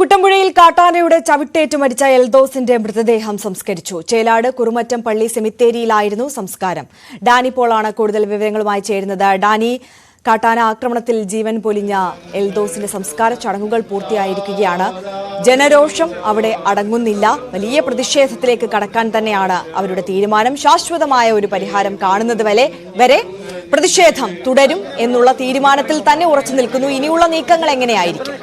കുട്ടമ്പുഴയിൽ കാട്ടാനയുടെ ചവിട്ടേറ്റ് മരിച്ച എൽദോസിന്റെ മൃതദേഹം സംസ്കരിച്ചു. ചേലാട് കുറുമറ്റം പള്ളി സെമിത്തേരിയിലായിരുന്നു സംസ്കാരം. ഡാനി പോളാണ് കൂടുതൽ വിവരങ്ങളുമായി ചേരുന്നത്. ഡാനി, കാട്ടാന ആക്രമണത്തിൽ ജീവൻ പൊലിഞ്ഞ എൽദോസിന്റെ സംസ്കാര ചടങ്ങുകൾ പൂർത്തിയായിരിക്കുകയാണ്. ജനരോഷം അവിടെ അടങ്ങുന്നില്ല. വലിയ പ്രതിഷേധത്തിലേക്ക് കടക്കാൻ തന്നെയാണ് അവരുടെ തീരുമാനം. ശാശ്വതമായ ഒരു പരിഹാരം കാണുന്നത് വരെ പ്രതിഷേധം തുടരും എന്നുള്ള തീരുമാനത്തിൽ തന്നെ ഉറച്ചു നിൽക്കുന്നു. ഇനിയുള്ള നീക്കങ്ങൾ എങ്ങനെയായിരിക്കും?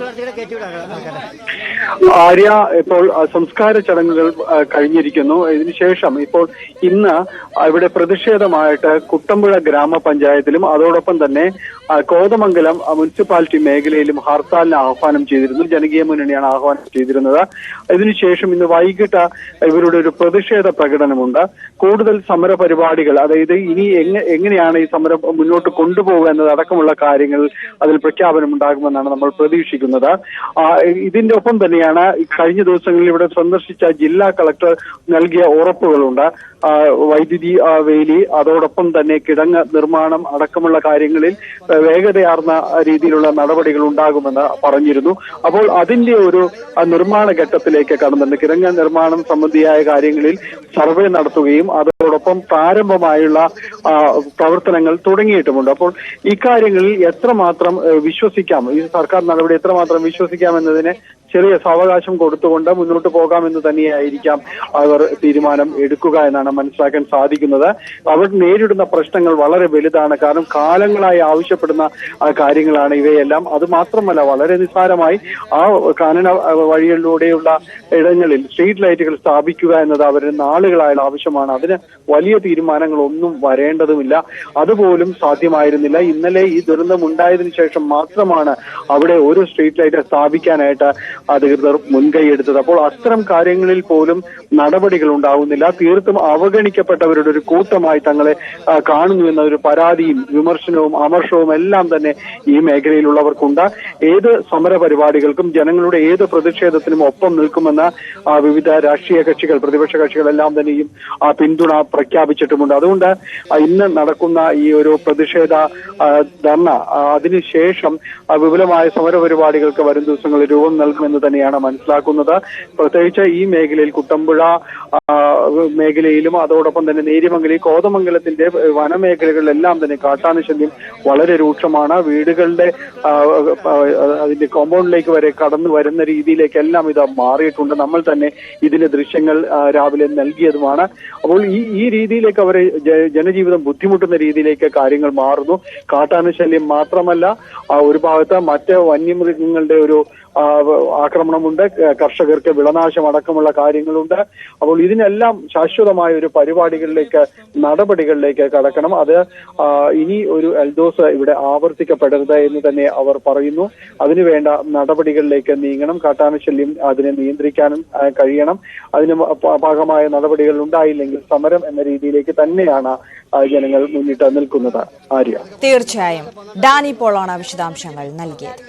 ആര്യ, ഇപ്പോൾ സംസ്കാര ചടങ്ങുകൾ കഴിഞ്ഞിരിക്കുന്നു. ഇതിനുശേഷം ഇപ്പോൾ ഇന്ന് ഇവിടെ പ്രതിഷേധമായിട്ട് കുട്ടമ്പുഴ ഗ്രാമപഞ്ചായത്തിലും അതോടൊപ്പം തന്നെ കോതമംഗലം മുനിസിപ്പാലിറ്റി മേഖലയിലും ഹർത്താലിന് ആഹ്വാനം ചെയ്തിരുന്നു. ജനകീയ മുന്നണിയാണ് ആഹ്വാനം ചെയ്തിരുന്നത്. ഇതിനുശേഷം ഇന്ന് വൈകിട്ട് ഇവരുടെ ഒരു പ്രതിഷേധ പ്രകടനമുണ്ട്. കൂടുതൽ സമര പരിപാടികൾ, അതായത് ഇനി എങ്ങനെയാണ് ഈ സമരം മുന്നോട്ട് കൊണ്ടുപോകുക എന്നതടക്കമുള്ള കാര്യങ്ങൾ അതിൽ പ്രഖ്യാപനം ഉണ്ടാകുമെന്നാണ് നമ്മൾ പ്രതീക്ഷിക്കുന്നത്. ഇതിന്റെ ഒപ്പം തന്നെയാണ് കഴിഞ്ഞ ദിവസങ്ങളിൽ ഇവിടെ സന്ദർശിച്ച ജില്ലാ കളക്ടർ നൽകിയ ഉറപ്പുകളുണ്ട്. വൈദ്യുതി വേലി, അതോടൊപ്പം തന്നെ കിടങ്ങ് നിർമ്മാണം അടക്കമുള്ള കാര്യങ്ങളിൽ വേഗതയാർന്ന രീതിയിലുള്ള നടപടികൾ ഉണ്ടാകുമെന്ന് പറഞ്ഞിരുന്നു. അപ്പോൾ അതിന്റെ ഒരു നിർമ്മാണ ഘട്ടത്തിലേക്ക് കടന്നുണ്ട്. കിടങ്ങ് നിർമ്മാണം സംബന്ധിയായ കാര്യങ്ങളിൽ സർവേ നടത്തുകയും അതോടൊപ്പം പ്രാരംഭമായുള്ള പ്രവർത്തനങ്ങൾ തുടങ്ങിയിട്ടുമുണ്ട്. അപ്പോൾ ഇക്കാര്യങ്ങളിൽ എത്രമാത്രം വിശ്വസിക്കാം, ഈ സർക്കാർ നടപടി എത്രമാത്രം വിശ്വസിക്കാം എന്നതിന് ചെറിയ സാവകാശം കൊടുത്തുകൊണ്ട് മുന്നോട്ട് പോകാമെന്ന് തന്നെയായിരിക്കാം അവർ തീരുമാനം എടുക്കുക എന്നാണ് മനസ്സിലാക്കാൻ സാധിക്കുന്നത്. അവർ നേരിടുന്ന പ്രശ്നങ്ങൾ വളരെ വലുതാണ്. കാരണം കാലങ്ങളായി ആവശ്യപ്പെടുന്ന കാര്യങ്ങളാണ് ഇവയെല്ലാം. അത് മാത്രമല്ല, വളരെ നിസ്സാരമായി ആ കാനന വഴികളിലൂടെയുള്ള ഇടങ്ങളിൽ സ്ട്രീറ്റ് ലൈറ്റുകൾ സ്ഥാപിക്കുക എന്നത് അവരുടെ നാളുകളായുള്ള ആവശ്യമാണ്. അതിന് വലിയ തീരുമാനങ്ങളൊന്നും വരേണ്ടതുമില്ല. അതുപോലും സാധ്യമായിരുന്നില്ല. ഇന്നലെ ഈ ദുരന്തം ഉണ്ടായതിനു ശേഷം മാത്രമാണ് അവിടെ ഒരു സ്ട്രീറ്റ് ലൈറ്റ് സ്ഥാപിക്കാനായിട്ട് അധികൃതർ മുൻകൈയെടുത്തത്. അപ്പോൾ അത്തരം കാര്യങ്ങളിൽ പോലും നടപടികൾ ഉണ്ടാകുന്നില്ല. തീർത്തും അവഗണിക്കപ്പെട്ടവരുടെ ഒരു കൂട്ടമായി തങ്ങളെ കാണുന്നു എന്നൊരു പരാതിയും വിമർശനവും അമർഷവും എല്ലാം തന്നെ ഈ മേഖലയിലുള്ളവർക്കുണ്ട്. ഏത് സമര പരിപാടികൾക്കും ജനങ്ങളുടെ ഏത് പ്രതിഷേധത്തിനും ഒപ്പം നിൽക്കുമെന്ന് വിവിധ രാഷ്ട്രീയ കക്ഷികൾ, പ്രതിപക്ഷ കക്ഷികളെല്ലാം തന്നെയും പിന്തുണ പ്രഖ്യാപിച്ചിട്ടുമുണ്ട്. അതുകൊണ്ട് ഇന്ന് നടക്കുന്ന ഈ ഒരു പ്രതിഷേധ ധർണ, അതിനുശേഷം വിപുലമായ സമര പരിപാടികൾക്ക് വരും ദിവസങ്ങളിൽ രൂപം നൽകുമെന്ന് തന്നെയാണ് മനസ്സിലാക്കുന്നത്. പ്രത്യേകിച്ച് ഈ മേഖലയിൽ കുട്ടമ്പുഴ മേഖലയിലും അതോടൊപ്പം തന്നെ നേര്യമംഗലി, കോതമംഗലത്തിന്റെ വനമേഖലകളിലെല്ലാം തന്നെ കാട്ടാന ശല്യം വളരെ രൂക്ഷമാണ്. വീടുകളുടെ അതിന്റെ കോമ്പൗണ്ടിലേക്ക് വരെ കടന്നു വരുന്ന രീതിയിലേക്കെല്ലാം ഇത് മാറിയിട്ടുണ്ട്. നമ്മൾ തന്നെ ഇതിന്റെ ദൃശ്യങ്ങൾ രാവിലെ നൽകിയതുമാണ്. അപ്പോൾ ഈ രീതിയിലേക്ക് അവരെ ജനജീവിതം ബുദ്ധിമുട്ടുന്ന രീതിയിലേക്ക് കാര്യങ്ങൾ മാറുന്നു. കാട്ടാന ശല്യം മാത്രമല്ല, ഒരു ഭാഗത്ത് മറ്റ് വന്യമൃഗങ്ങളുടെ ഒരു ആക്രമണമുണ്ട്, കർഷകർക്ക് വിളനാശം അടക്കമുള്ള കാര്യങ്ങളുണ്ട്. അപ്പോൾ ഇതിനെല്ലാം ശാശ്വതമായ ഒരു നടപടികളിലേക്ക് കടക്കണം. അത് ഇനി ഒരു എൽദോസ് ഇവിടെ ആവർത്തിക്കപ്പെടരുത് എന്ന് തന്നെ അവർ പറയുന്നു. അതിനുവേണ്ട നടപടികളിലേക്ക് നീങ്ങണം. കാട്ടാനശല്യം അതിനെ നിയന്ത്രിക്കാനും കഴിയണം. അതിന് ഭാഗമായ നടപടികൾ ഉണ്ടായില്ലെങ്കിൽ സമരം എന്ന രീതിയിലേക്ക് തന്നെയാണ് ജനങ്ങൾ മുന്നിട്ട് നിൽക്കുന്നത്. ആര്യ, തീർച്ചയായും ഡാനി പോളാണ് വിശദാംശങ്ങൾ നൽകിയത്.